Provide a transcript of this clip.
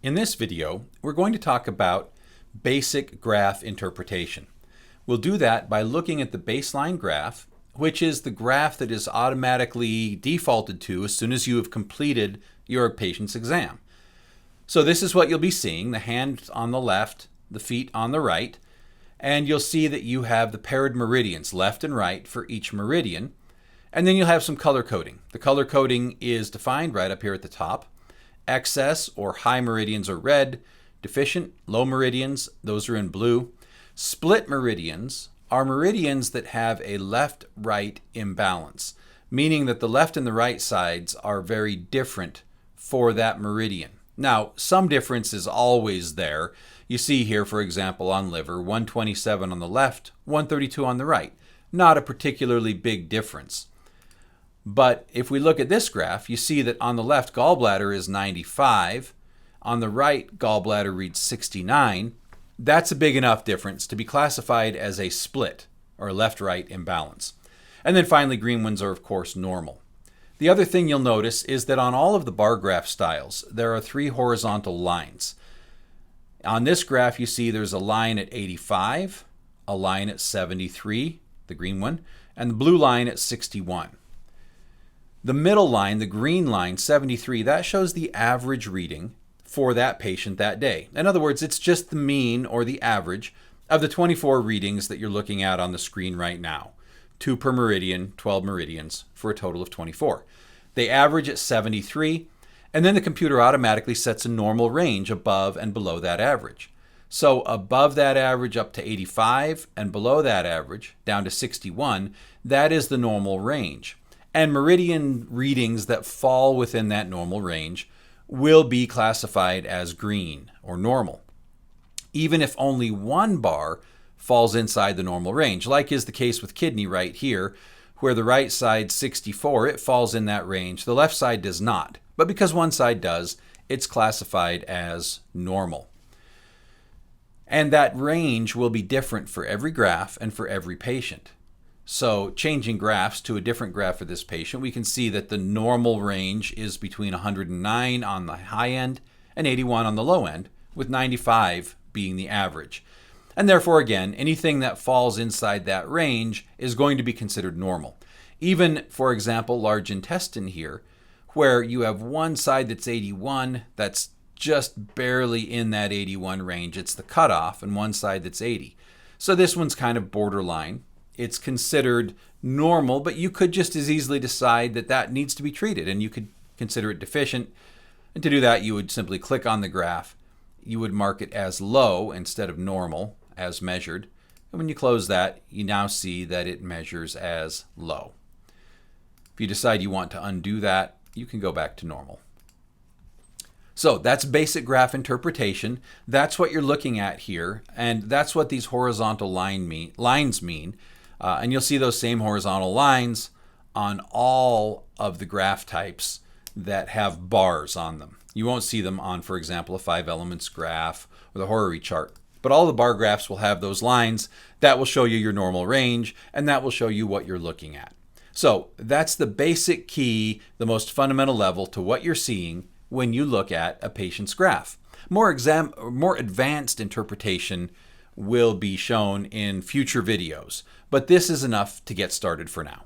In this video, we're going to talk about basic graph interpretation. We'll do that by looking at the baseline graph, which is the graph that is automatically defaulted to as soon as you have completed your patient's exam. So this is what you'll be seeing, the hand on the left, the feet on the right, and you'll see that you have the paired meridians, left and right, for each meridian. And then you'll have some color coding. The color coding is defined right up here at the top. Excess or high meridians are red. Deficient, low meridians, those are in blue. Split meridians are meridians that have a left-right imbalance, meaning that the left and the right sides are very different for that meridian. Now, some difference is always there. You see here, for example, on liver, 127 on the left, 132 on the right. Not a particularly big difference. But if we look at this graph, you see that on the left, gallbladder is 95. On the right, gallbladder reads 69. That's a big enough difference to be classified as a split, or left-right imbalance. And then finally, green ones are, of course, normal. The other thing you'll notice is that on all of the bar graph styles, there are 3 horizontal lines. On this graph, you see there's a line at 85, a line at 73, the green one, and the blue line at 61. The middle line, the green line, 73, that shows the average reading for that patient that day. In other words, it's just the mean or the average of the 24 readings that you're looking at on the screen right now. 2 per meridian, 12 meridians, for a total of 24. They average at 73, and then the computer automatically sets a normal range above and below that average. So above that average up to 85, and below that average down to 61, that is the normal range. And meridian readings that fall within that normal range will be classified as green or normal, even if only one bar falls inside the normal range, like is the case with kidney right here, where the right side 64, it falls in that range. The left side does not, but because one side does, it's classified as normal. And that range will be different for every graph and for every patient. So changing graphs to a different graph for this patient, we can see that the normal range is between 109 on the high end and 81 on the low end, with 95 being the average. And therefore, again, anything that falls inside that range is going to be considered normal. Even, for example, large intestine here, where you have one side that's 81, that's just barely in that 81 range. It's the cutoff, and one side that's 80. So this one's kind of borderline. It's considered normal, but you could just as easily decide that that needs to be treated, and you could consider it deficient. And to do that, you would simply click on the graph. You would mark it as low instead of normal, as measured. And when you close that, you now see that it measures as low. If you decide you want to undo that, you can go back to normal. So that's basic graph interpretation. That's what you're looking at here, and that's what these horizontal lines mean. And you'll see those same horizontal lines on all of the graph types that have bars on them. You won't see them on, for example, a 5 elements graph or the Horary chart. But all the bar graphs will have those lines. That will show you your normal range, and that will show you what you're looking at. So that's the basic key, the most fundamental level to what you're seeing when you look at a patient's graph. More advanced interpretation will be shown in future videos, but this is enough to get started for now.